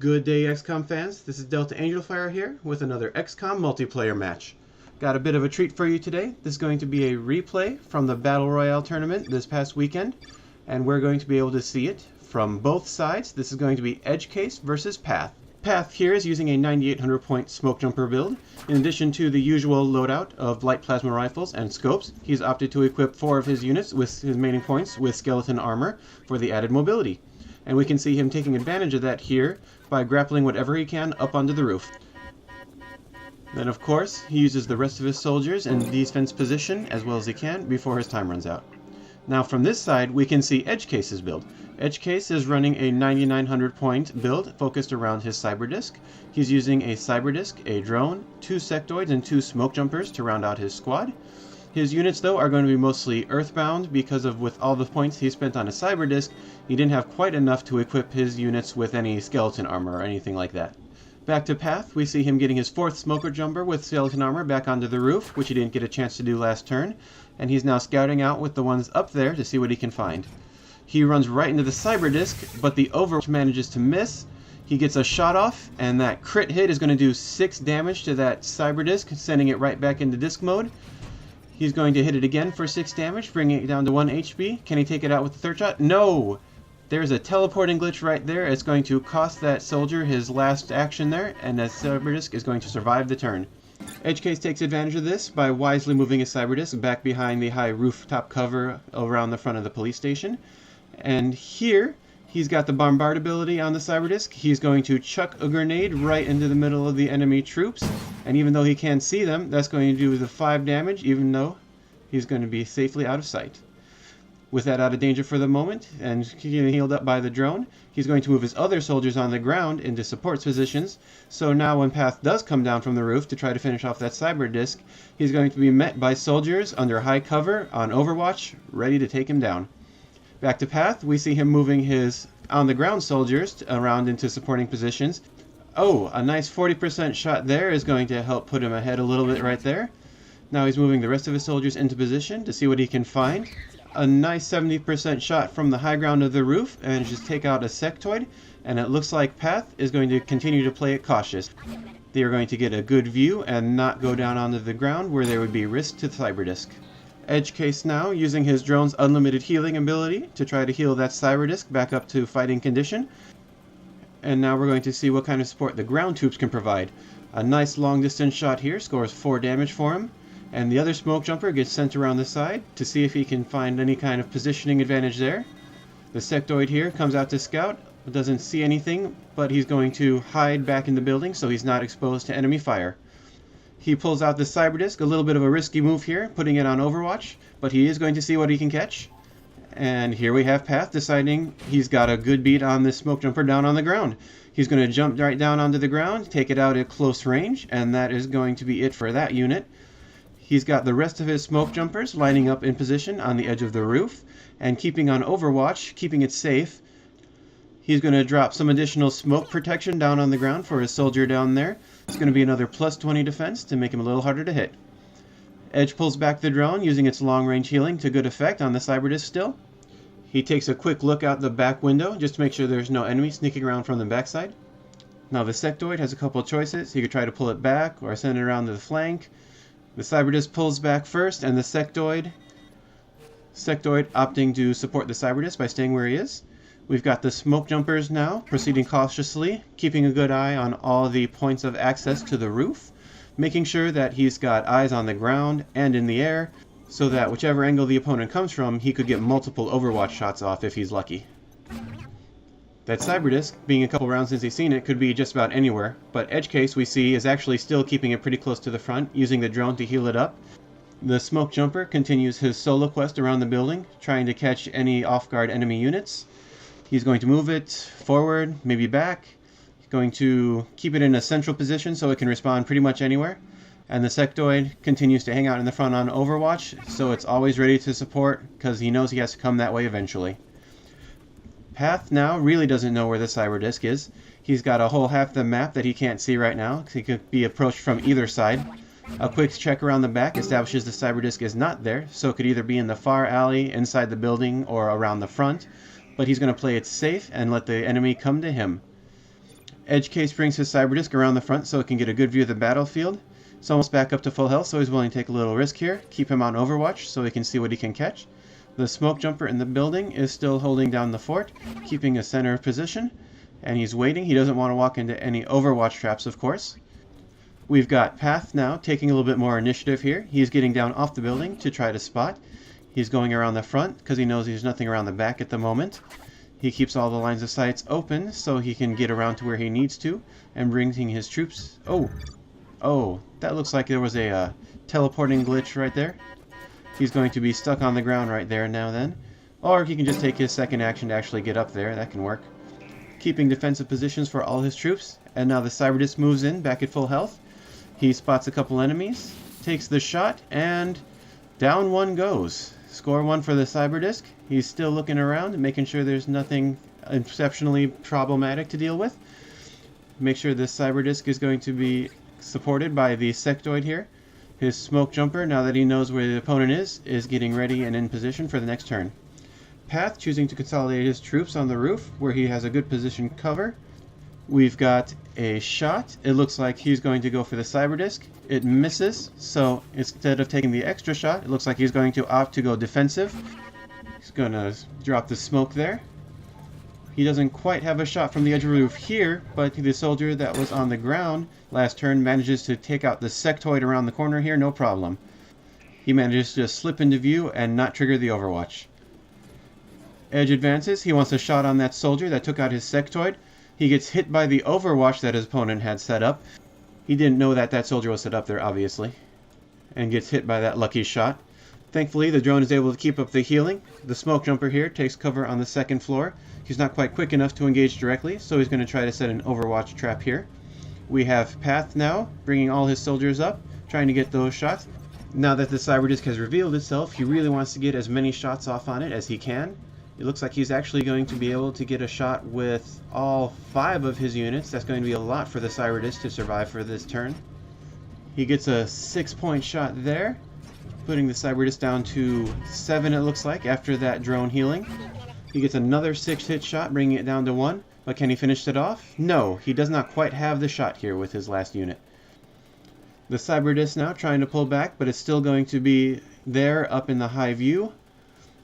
Good day, XCOM fans. This is Delta Angelfire here with another XCOM multiplayer match. Got a bit of a treat for you today. This is going to be a replay from the Battle Royale tournament this past weekend, and we're going to be able to see it from both sides. This is going to be Edgecase versus Path. Path here is using a 9,800 point smoke jumper build. In addition to the usual loadout of light plasma rifles and scopes, he's opted to equip 4 of his units with his remaining points with skeleton armor for the added mobility. And we can see him taking advantage of that here by grappling whatever he can up onto the roof. Then of course, he uses the rest of his soldiers in defense position as well as he can before his time runs out. Now from this side, we can see Edgecase's build. Edgecase is running a 9,900 point build focused around his Cyberdisc. He's using a Cyberdisc, a drone, 2 Sectoids, and 2 smoke jumpers to round out his squad. His units, though, are going to be mostly earthbound because of with all the points he spent on a Cyberdisc, he didn't have quite enough to equip his units with any skeleton armor or anything like that. Back to Path, we see him getting his 4th smoker jumper with skeleton armor back onto the roof, which he didn't get a chance to do last turn, and he's now scouting out with the ones up there to see what he can find. He runs right into the Cyberdisc, but the Overwatch manages to miss. He gets a shot off, and that crit hit is going to do 6 damage to that Cyberdisc, sending it right back into disc mode. He's going to hit it again for 6 damage, bringing it down to 1 HP. Can he take it out with the 3rd shot? No! There's a teleporting glitch right there. It's going to cost that soldier his last action there, and that Cyberdisc is going to survive the turn. Edgecase takes advantage of this by wisely moving his Cyberdisc back behind the high rooftop cover around the front of the police station. And here, he's got the bombard ability on the Cyberdisc. He's going to chuck a grenade right into the middle of the enemy troops. And even though he can't see them, that's going to do the 5 damage, even though he's going to be safely out of sight. With that out of danger for the moment, and getting healed up by the drone, he's going to move his other soldiers on the ground into support positions. So now when Path does come down from the roof to try to finish off that Cyberdisc, he's going to be met by soldiers under high cover on Overwatch, ready to take him down. Back to Path, we see him moving his on-the-ground soldiers around into supporting positions. Oh, a nice 40% shot there is going to help put him ahead a little bit right there. Now he's moving the rest of his soldiers into position to see what he can find. A nice 70% shot from the high ground of the roof and just take out a Sectoid. And it looks like Path is going to continue to play it cautious. They are going to get a good view and not go down onto the ground where there would be risk to the Cyberdisc. Edgecase now using his drone's unlimited healing ability to try to heal that Cyberdisc back up to fighting condition. And now we're going to see what kind of support the ground troops can provide. A nice long distance shot here scores 4 damage for him. And the other smoke jumper gets sent around the side to see if he can find any kind of positioning advantage there. The Sectoid here comes out to scout, doesn't see anything, but he's going to hide back in the building so he's not exposed to enemy fire. He pulls out the Cyberdisc, a little bit of a risky move here, putting it on Overwatch, but he is going to see what he can catch. And here we have Path deciding he's got a good beat on this smoke jumper down on the ground. He's going to jump right down onto the ground, take it out at close range, and that is going to be it for that unit. He's got the rest of his smoke jumpers lining up in position on the edge of the roof, and keeping on Overwatch, keeping it safe. He's going to drop some additional smoke protection down on the ground for his soldier down there. It's going to be another plus 20 defense to make him a little harder to hit. Edge pulls back the drone using its long-range healing to good effect on the Cyberdisc still. He takes a quick look out the back window just to make sure there's no enemy sneaking around from the backside. Now the Sectoid has a couple of choices. He could try to pull it back or send it around to the flank. The Cyberdisc pulls back first, and the Sectoid opting to support the Cyberdisc by staying where he is. We've got the smoke jumpers now proceeding cautiously, keeping a good eye on all the points of access to the roof, making sure that he's got eyes on the ground and in the air, so that whichever angle the opponent comes from, he could get multiple Overwatch shots off if he's lucky. That Cyberdisc, being a couple rounds since he's seen it, could be just about anywhere, but Edgecase we see is actually still keeping it pretty close to the front, using the drone to heal it up. The smoke jumper continues his solo quest around the building, trying to catch any off-guard enemy units. He's going to move it forward, maybe back. He's going to keep it in a central position so it can respond pretty much anywhere. And the Sectoid continues to hang out in the front on Overwatch, so it's always ready to support because he knows he has to come that way eventually. Path now really doesn't know where the Cyberdisc is. He's got a whole half the map that he can't see right now because he could be approached from either side. A quick check around the back establishes the Cyberdisc is not there, so it could either be in the far alley, inside the building, or around the front. But he's going to play it safe and let the enemy come to him. Edgecase brings his Cyberdisc around the front so it can get a good view of the battlefield. It's almost back up to full health, so he's willing to take a little risk here. Keep him on Overwatch so he can see what he can catch. The smoke jumper in the building is still holding down the fort, keeping a center position, and he's waiting. He doesn't want to walk into any Overwatch traps, of course. We've got Path now taking a little bit more initiative here. He's getting down off the building to try to spot. He's going around the front because he knows there's nothing around the back at the moment. He keeps all the lines of sight open so he can get around to where he needs to and bringing his troops. Oh, that looks like there was a teleporting glitch right there. He's going to be stuck on the ground right there now then. Or he can just take his second action to actually get up there. That can work. Keeping defensive positions for all his troops. And now the Cyberdisc moves in back at full health. He spots a couple enemies, takes the shot, and down one goes. Score one for the Cyberdisc. He's still looking around, making sure there's nothing exceptionally problematic to deal with. Make sure the Cyberdisc is going to be supported by the Sectoid here. His smoke jumper, now that he knows where the opponent is getting ready and in position for the next turn. Path choosing to consolidate his troops on the roof where he has a good position cover. We've got a shot. It looks like he's going to go for the Cyberdisc. It misses, so instead of taking the extra shot, it looks like he's going to opt to go defensive. He's going to drop the smoke there. He doesn't quite have a shot from the edge of the roof here, but the soldier that was on the ground last turn manages to take out the Sectoid around the corner here, no problem. He manages to just slip into view and not trigger the Overwatch. Edge advances. He wants a shot on that soldier that took out his Sectoid. He gets hit by the Overwatch that his opponent had set up. He didn't know that that soldier was set up there, obviously, and gets hit by that lucky shot. Thankfully, the drone is able to keep up the healing. The smoke jumper here takes cover on the second floor. He's not quite quick enough to engage directly, so he's going to try to set an Overwatch trap here. We have Path now, bringing all his soldiers up, trying to get those shots. Now that the Cyberdisc has revealed itself, he really wants to get as many shots off on it as he can. It looks like he's actually going to be able to get a shot with all 5 of his units. That's going to be a lot for the Cyberdisc to survive for this turn. He gets a 6-point shot there, putting the Cyberdisc down to 7 it looks like after that drone healing. He gets another 6-hit shot, bringing it down to 1. But can he finish it off? No, he does not quite have the shot here with his last unit. The Cyberdisc now trying to pull back, but it's still going to be there up in the high view.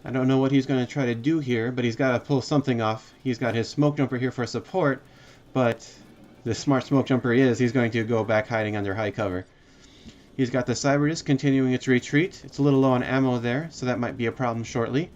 I don't know what he's going to try to do here, but he's got to pull something off. He's got his smoke jumper here for support, but the smart smoke jumper he's going to go back hiding under high cover. He's got the Cyberdisc continuing its retreat. It's a little low on ammo there, so that might be a problem shortly.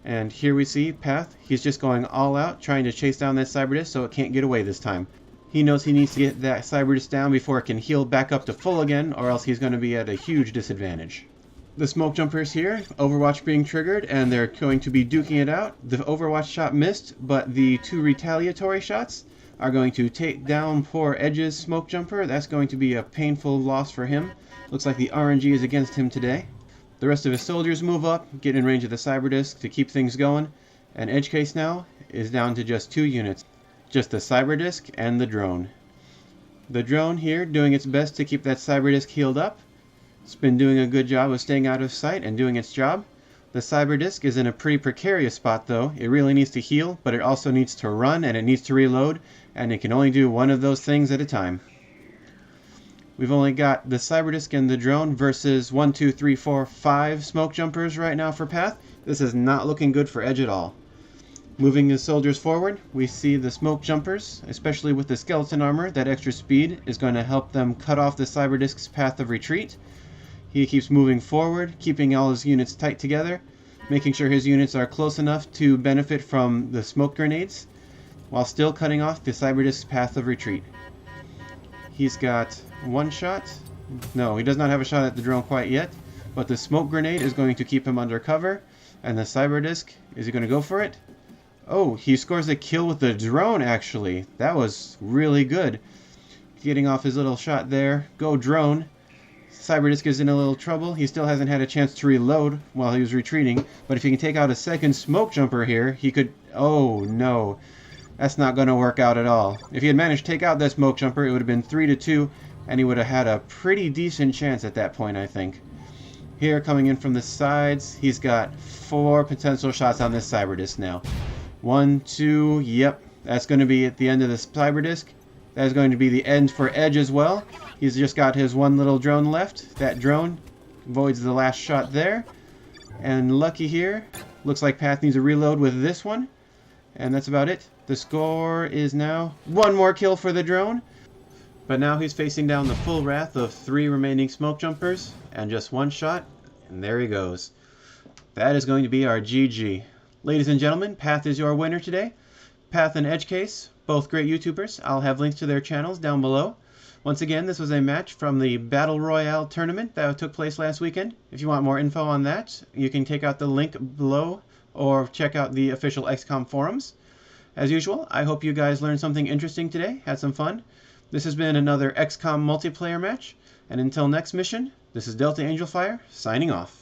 And here we see Path. He's just going all out, trying to chase down that Cyberdisc so it can't get away this time. He knows he needs to get that Cyberdisc down before it can heal back up to full again, or else he's going to be at a huge disadvantage. The smoke jumpers here, Overwatch being triggered, and they're going to be duking it out. The Overwatch shot missed, but the 2 retaliatory shots are going to take down poor Edge's smoke jumper. That's going to be a painful loss for him. Looks like the RNG is against him today. The rest of his soldiers move up, get in range of the Cyberdisc to keep things going, and Edgecase now is down to just 2 units. Just the Cyberdisc and the drone. The drone here doing its best to keep that Cyberdisc healed up. It's been doing a good job of staying out of sight and doing its job. The Cyberdisc is in a pretty precarious spot though. It really needs to heal, but it also needs to run and it needs to reload, and it can only do one of those things at a time. We've only got the Cyberdisc and the drone versus 1, 2, 3, 4, 5 smoke jumpers right now for Path. This is not looking good for Edge at all. Moving his soldiers forward, we see the smoke jumpers, especially with the skeleton armor. That extra speed is going to help them cut off the Cyberdisc's path of retreat. He keeps moving forward, keeping all his units tight together, making sure his units are close enough to benefit from the smoke grenades, while still cutting off the Cyberdisc's path of retreat. He's got 1 shot. No, he does not have a shot at the drone quite yet, but the smoke grenade is going to keep him under cover, and the Cyberdisc, is he going to go for it? Oh, he scores a kill with the drone actually. That was really good. Getting off his little shot there. Go drone. Cyberdisc is in a little trouble. He still hasn't had a chance to reload while he was retreating, but if he can take out a second smoke jumper here, he could... Oh no, that's not going to work out at all. If he had managed to take out that smoke jumper, it would have been 3-2, and he would have had a pretty decent chance at that point, I think. Here, coming in from the sides, he's got 4 potential shots on this Cyberdisc now. 1, 2, yep, that's going to be at the end of the Cyberdisc. That is going to be the end for Edge as well. He's just got his one little drone left. That drone avoids the last shot there. And Lucky here. Looks like Path needs a reload with this one. And that's about it. The score is now one more kill for the drone. But now he's facing down the full wrath of 3 remaining smoke jumpers. And just one shot. And there he goes. That is going to be our GG. Ladies and gentlemen, Path is your winner today. Path and Edgecase, both great YouTubers. I'll have links to their channels down below. Once again, this was a match from the Battle Royale tournament that took place last weekend. If you want more info on that, you can take out the link below or check out the official XCOM forums. As usual, I hope you guys learned something interesting today, had some fun. This has been another XCOM multiplayer match, and until next mission, this is Delta Angelfire, signing off.